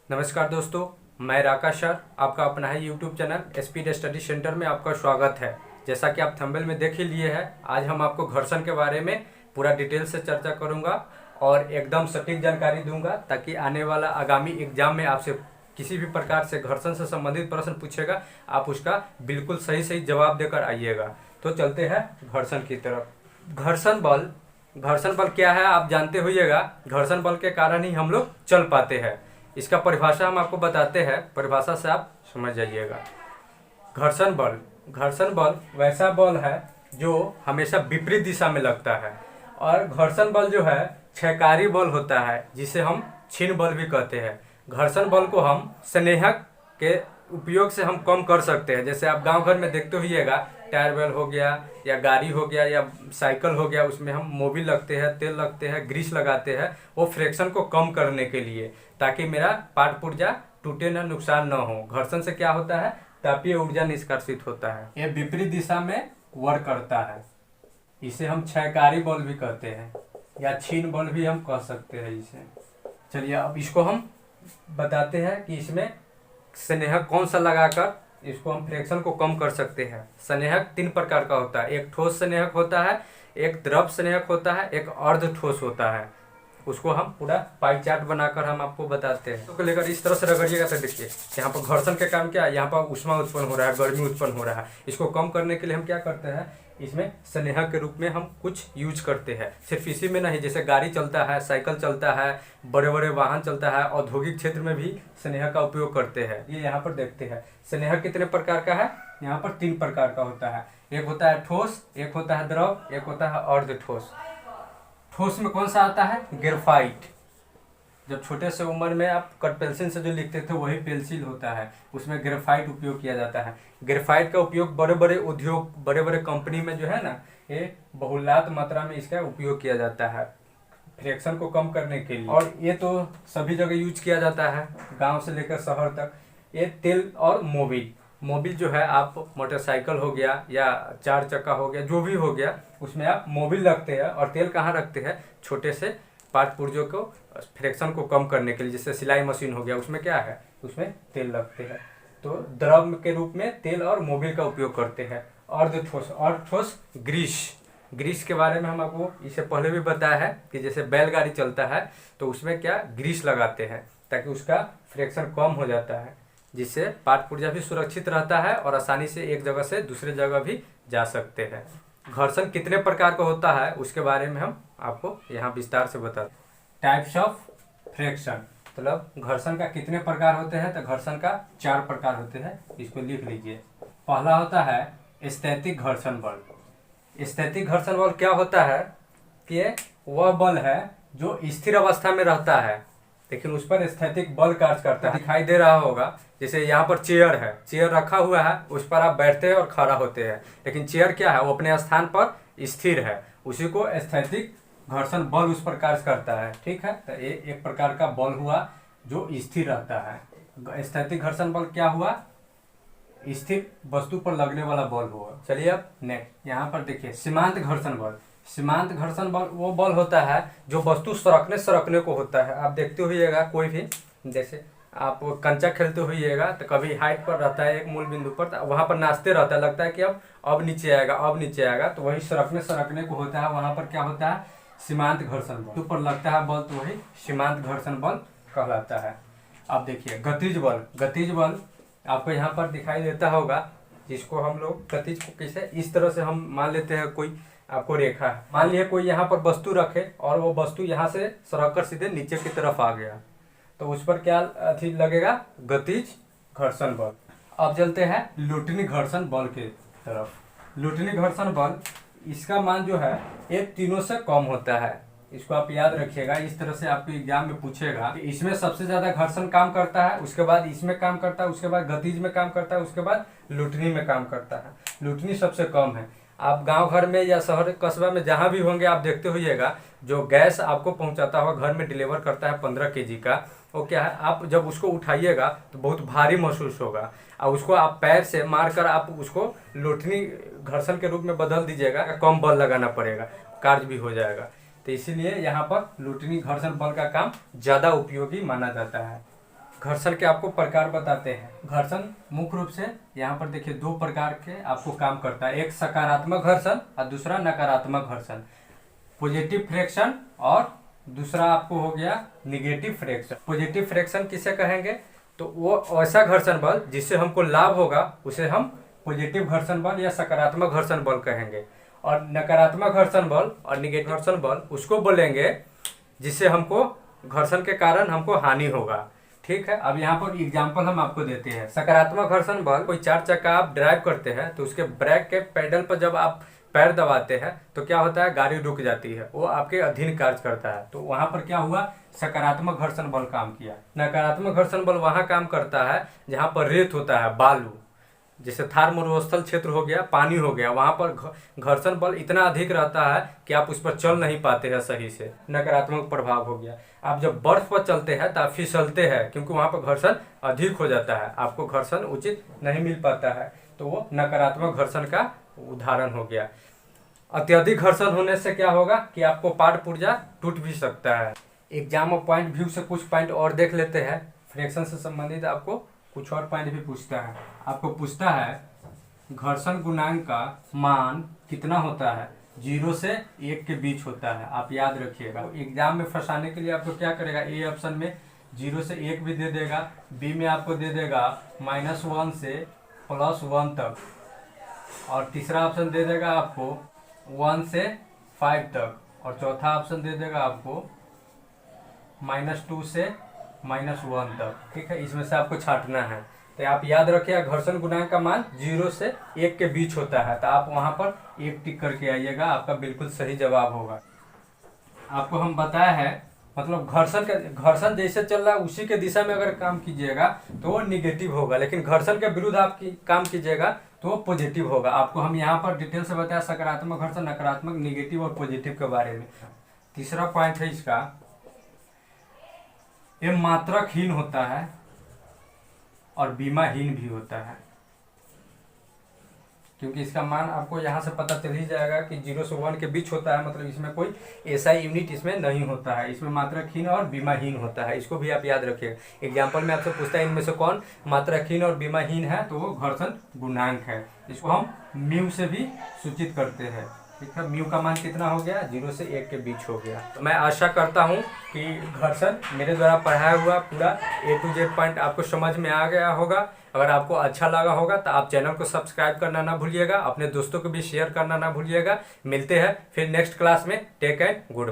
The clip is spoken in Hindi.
नमस्कार दोस्तों, मैं राकेश सर, आपका अपना है YouTube channel speed study centre में आपका स्वागत है। जैसा कि आप थंबनेल में देख ही लिए हैं, आज हम आपको घर्षण के बारे में पूरा डिटेल से चर्चा करूंगा और एकदम सटीक जानकारी दूंगा ताकि आने वाला आगामी एग्जाम में आपसे किसी भी प्रकार से घर्षण से संबंधित प्रश्न पूछेगा, आप उसका बिल्कुल सही सही जवाब देकर आइएगा। तो चलते हैं घर्षण की तरफ। घर्षण बल क्या है आप जानते होइएगा। घर्षण बल के कारण ही हम लोग चल पाते हैं। इसका परिभाषा हम आपको बताते हैं, परिभाषा से आप समझ जाइएगा। घर्षण बल वैसा बल है जो हमेशा विपरीत दिशा में लगता है, और घर्षण बल जो है क्षयकारी बल होता है, जिसे हम क्षीण बल भी कहते हैं। घर्षण बल को हम स्नेहक के उपयोग से हम कम कर सकते हैं। जैसे आप गांव घर में देखते होइएगा, टायर बेल हो गया या गाड़ी हो गया या साइकिल हो गया, उसमें हम मोबिल लगते हैं, तेल लगते हैं, ग्रीस लगाते हैं, वो फ्रिक्शन को कम करने के लिए, ताकि मेरा पार्ट पुर्जा टूटे ना, नुकसान ना हो। घर्षण से क्या होता है, तापीय ऊर्जा निष्कर्षित होता है। ये विपरीत दिशा में वर्क करता है। इसे हम क्षयकारी बल भी कहते हैं या क्षीण बल भी हम कह सकते हैं इसे। चलिए अब इसको हम बताते हैं कि इसमें स्नेहक कौन सा लगाकर इसको हम फ्रिक्शन को कम कर सकते हैं। स्नेहक 3 प्रकार का होता है। एक ठोस स्नेहक होता है, एक द्रव स्नेहक होता है, एक अर्ध ठोस होता है। उसको हम पूरा पाई चार्ट बनाकर हम आपको बताते हैं। तो लेकर इस तरह से रगड़िएगा तो देखिए यहाँ पर घर्षण के काम क्या है, यहाँ पर ऊष्मा उत्पन्न हो रहा है, गर्मी उत्पन्न हो रहा है। इसको कम करने के लिए हम क्या करते हैं, इसमें स्नेहक के रूप में हम कुछ यूज करते हैं। सिर्फ इसी में नहीं, जैसे गाड़ी चलता है, साइकिल चलता है, बड़े बड़े वाहन चलता है, औद्योगिक क्षेत्र में भी स्नेहक का उपयोग करते हैं। ये यहाँ पर देखते हैं स्नेहक कितने प्रकार का है। यहाँ पर 3 प्रकार का होता है। एक होता है ठोस, एक होता है द्रव, एक होता है अर्ध ठोस। ठोस में कौन सा आता है, ग्रेफाइट। जब छोटे से उम्र में आप कट पेंसिल से जो लिखते थे वही पेंसिल होता है, उसमें ग्रेफाइट उपयोग किया जाता है। ग्रेफाइट का उपयोग बड़े बड़े उद्योग, बड़े बड़े कंपनी में जो है ना, ये बहुलात मात्रा में इसका उपयोग किया जाता है फ्रिक्शन को कम करने के लिए। और ये तो सभी जगह यूज किया जाता है, गाँव से लेकर शहर तक। ये तेल और मोबिल जो है, आप मोटरसाइकिल हो गया या 4 चक्का हो गया, जो भी हो गया, उसमें आप मोबिल रखते हैं। और तेल कहाँ रखते हैं, छोटे से पार्ट पुर्जों को फ्रिक्शन को कम करने के लिए। जैसे सिलाई मशीन हो गया, उसमें क्या है, उसमें तेल रखते हैं। तो द्रव के रूप में तेल और मोबिल का उपयोग करते हैं। अर्ध ठोस ग्रीस के बारे में हम आपको इससे पहले भी बताया है कि जैसे बैलगाड़ी चलता है तो उसमें क्या ग्रीस लगाते हैं, ताकि उसका फ्रिक्शन कम हो जाता है, जिससे पार्ट पुर्जा भी सुरक्षित रहता है और आसानी से एक जगह से दूसरे जगह भी जा सकते हैं। घर्षण कितने प्रकार का होता है उसके बारे में हम आपको यहाँ विस्तार से बताते हैं। टाइप्स ऑफ फ्रिक्शन, मतलब घर्षण का कितने प्रकार होते हैं, तो घर्षण का 4 प्रकार होते हैं। इसको लिख लीजिए। पहला होता है स्थैतिक घर्षण बल। स्थैतिक घर्षण बल क्या होता है कि वह बल है जो स्थिर अवस्था में रहता है, लेकिन उस पर स्थैतिक बल कार्य करता है। दिखाई दे रहा होगा, जैसे यहाँ पर चेयर है, चेयर रखा हुआ है, उस पर आप बैठते हैं और खड़ा होते हैं, लेकिन चेयर क्या है, वो अपने स्थान पर स्थिर है। उसी को स्थैतिक घर्षण बल उस पर कार्य करता है। ठीक है, तो ये एक प्रकार का बल हुआ जो स्थिर रहता है। स्थैतिक घर्षण बल क्या हुआ, स्थिर वस्तु पर लगने वाला बल हुआ। चलिए अब नेक्स्ट यहाँ पर देखिए, सीमांत घर्षण बल। सीमांत घर्षण बल वो बल होता है जो वस्तु सरकने को होता है। आप देखते होइएगा, कोई भी जैसे आप कंचा खेलते होइएगा तो कभी हाइट पर रहता है एक मूल बिंदु पर, तो वहाँ पर नाचते रहता है, लगता है कि अब नीचे आएगा, अब नीचे आएगा, तो वही सरकने को होता है। वहाँ पर क्या होता है, सीमांत घर्षण बल ऊपर लगता है बल, तो वही सीमांत घर्षण बल कहलाता है। अब देखिए गतिज बल आपको यहाँ पर दिखाई देता होगा, जिसको हम लोग गतिज को कैसे इस तरह से हम मान लेते हैं। कोई आपको रेखा है, मान लिया कोई यहाँ पर वस्तु रखे और वो वस्तु यहाँ से सरक कर सीधे नीचे की तरफ आ गया, तो उस पर क्या अधिक लगेगा, गतिज घर्षण बल। अब चलते हैं लुटनी घर्षण बल के तरफ। लुटनी घर्षण बल, इसका मान जो है ये तीनों से कम होता है। इसको आप याद रखिएगा, इस तरह से आपको एग्जाम में पूछेगा। इसमें सबसे ज्यादा घर्षण काम करता है, उसके बाद इसमें काम करता है, उसके बाद गतिज में काम करता है, उसके बाद लुटनी में काम करता है। लुटनी सबसे कम है। आप गांव घर में या शहर कस्बा में जहां भी होंगे, आप देखते होइएगा, जो गैस आपको पहुंचाता हुआ घर में डिलीवर करता है 15 kg का, वो क्या है, आप जब उसको उठाइएगा तो बहुत भारी महसूस होगा, और उसको आप पैर से मारकर आप उसको लुटनी घर्षण के रूप में बदल दीजिएगा, कम बल लगाना पड़ेगा, कार्य भी हो जाएगा। तो इसीलिए यहाँ पर लुटनी घर्षण बल का काम ज़्यादा उपयोगी माना जाता है। घर्षण के आपको प्रकार बताते हैं। घर्षण मुख्य रूप से यहाँ पर देखिए 2 प्रकार के आपको काम करता है, एक सकारात्मक घर्षण और दूसरा नकारात्मक घर्षण। पॉजिटिव फ्रिक्शन और दूसरा आपको हो गया निगेटिव फ्रिक्शन। पॉजिटिव फ्रिक्शन किसे कहेंगे, तो वो ऐसा घर्षण बल जिससे हमको लाभ होगा उसे हम पॉजिटिव घर्षण बल या सकारात्मक घर्षण बल कहेंगे। और नकारात्मक घर्षण बल और निगेटिव घर्षण बल उसको बोलेंगे जिससे हमको घर्षण के कारण हमको हानि होगा। ठीक है, अब यहाँ पर एग्जाम्पल हम आपको देते हैं। सकारात्मक घर्षण बल, कोई 4 चक्का आप ड्राइव करते हैं तो उसके ब्रेक के पेडल पर जब आप पैर दबाते हैं तो क्या होता है, गाड़ी रुक जाती है, वो आपके अधीन कार्य करता है। तो वहां पर क्या हुआ, सकारात्मक घर्षण बल काम किया। नकारात्मक घर्षण बल वहां काम करता है जहां पर रेत होता है, बालू, जैसे थार मरुस्थल क्षेत्र हो गया, पानी हो गया, वहां पर घर्षण बल इतना अधिक रहता है कि आप उस पर चल नहीं पाते हैं सही से, नकारात्मक प्रभाव हो गया। आप जब बर्फ पर चलते हैं तो आप फिसलते हैं क्योंकि वहां पर घर्षण अधिक हो जाता है, आपको घर्षण उचित नहीं मिल पाता है, तो वो नकारात्मक घर्षण का उदाहरण हो गया। अत्यधिक घर्षण होने से क्या होगा कि आपको पार्ट पुर्जा टूट भी सकता है। एग्जाम और पॉइंट व्यू से कुछ पॉइंट और देख लेते हैं। फ्रैक्शन से संबंधित आपको कुछ और पॉइंट भी पूछता है। आपको पूछता है घर्षण गुणांक का मान कितना होता है, 0 से 1 के बीच होता है, आप याद रखिएगा। एग्जाम में फंसाने के लिए आपको क्या करेगा, ए ऑप्शन में 0 से 1 भी दे देगा, बी में आपको दे देगा -1 से +1 तक, और तीसरा ऑप्शन दे देगा आपको 1 से 5 तक, और चौथा ऑप्शन दे देगा आपको -2 से -1 तक। ठीक है, इसमें से आपको छांटना है। तो आप याद रखिए घर्षण गुणांक का मान 0 से 1 के बीच होता है, तो आप वहां पर 1 टिक करके आइएगा, आपका बिल्कुल सही जवाब होगा। आपको हम बताया है मतलब घर्षण जैसे चल रहा है उसी के दिशा में अगर काम कीजिएगा तो वो निगेटिव होगा, लेकिन घर्षण के विरुद्ध आप काम कीजिएगा तो वो पॉजिटिव होगा। आपको हम यहाँ पर डिटेल से बताया सकारात्मक घर्षण, नकारात्मक, निगेटिव और पॉजिटिव के बारे में। तीसरा पॉइंट है इसका, ये मात्रकहीन होता है और बीमाहीन भी होता है, क्योंकि इसका मान आपको यहाँ से पता चल ही जाएगा कि 0 से 1 के बीच होता है, मतलब इसमें कोई ऐसा यूनिट इसमें नहीं होता है, इसमें मात्रकहीन और बीमाहीन होता है। इसको भी आप याद रखिएगा। एग्जाम्पल में आपसे पूछता है इनमें से कौन मात्रकहीन और बीमाहीन है, तो वो घर्षण गुणांक है। इसको हम म्यू से भी सूचित करते हैं। ठीक है, म्यू का मान कितना हो गया, 0 से 1 के बीच हो गया। तो मैं आशा करता हूँ कि घर्षण मेरे द्वारा पढ़ाया हुआ पूरा A to Z पॉइंट आपको समझ में आ गया होगा। अगर आपको अच्छा लगा होगा तो आप चैनल को सब्सक्राइब करना ना भूलिएगा, अपने दोस्तों को भी शेयर करना ना भूलिएगा। मिलते हैं फिर नेक्स्ट क्लास में। Take and good.